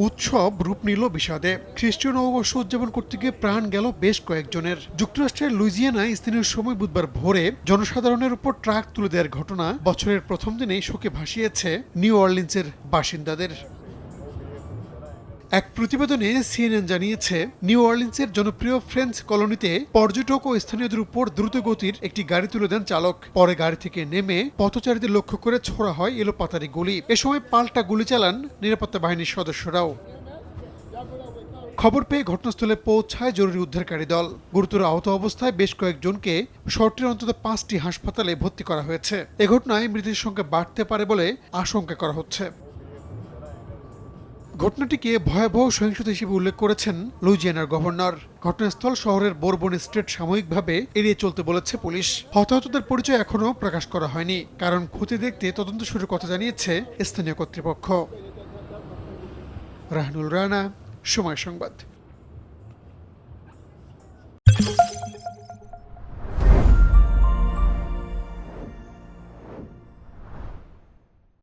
উৎসব রূপ নিল বিষাদে। খ্রিস্টীয় নববর্ষ উদযাপন করতে গিয়ে প্রাণ গেল বেশ কয়েকজনের। যুক্তরাষ্ট্রের লুইজিয়ানায় স্থানীয় সময় বুধবার ভোরে জনসাধারণের উপর ট্রাক তুলে দেওয়ার ঘটনা বছরের প্রথম দিনেই শোকে ভাসিয়েছে নিউ অর্লিন্সের বাসিন্দাদের। এক প্রতিবেদনে সিএনএন জানিয়েছে, নিউ অর্লিন্সের জনপ্রিয় ফ্রেঞ্চ কলোনিতে পর্যটক ও স্থানীয়দের উপর দ্রুতগতির একটি গাড়ি তুলে দেন চালক। পরে গাড়ি থেকে নেমে পথচারীদের লক্ষ্য করে ছোড়া হয় এলোপাতাড়ি গুলি। এ সময় পাল্টা গুলি চালান নিরাপত্তা বাহিনীর সদস্যরাও। খবর পেয়ে ঘটনাস্থলে পৌঁছায় জরুরি উদ্ধারকারী দল। গুরুতর আহত অবস্থায় বেশ কয়েকজনকে শহরটির অন্তত 5টি হাসপাতালে ভর্তি করা হয়েছে। এ ঘটনায় মৃতের সংখ্যা বাড়তে পারে বলে আশঙ্কা করা হচ্ছে। ঘটনাটিকে ভয়াবহ সহিংসতা হিসেবে উল্লেখ করেছেন লুইজিয়ানার গভর্নর। ঘটনাস্থল শহরের বোরবন স্ট্রিট সাময়িকভাবে এড়িয়ে চলতে বলেছে পুলিশ। হতাহতদের পরিচয় এখনও প্রকাশ করা হয়নি, কারণ ক্ষতি দেখতে তদন্ত শুরুর কথা জানিয়েছে স্থানীয় কর্তৃপক্ষ। রাহানুল রানা, সময় সংবাদ।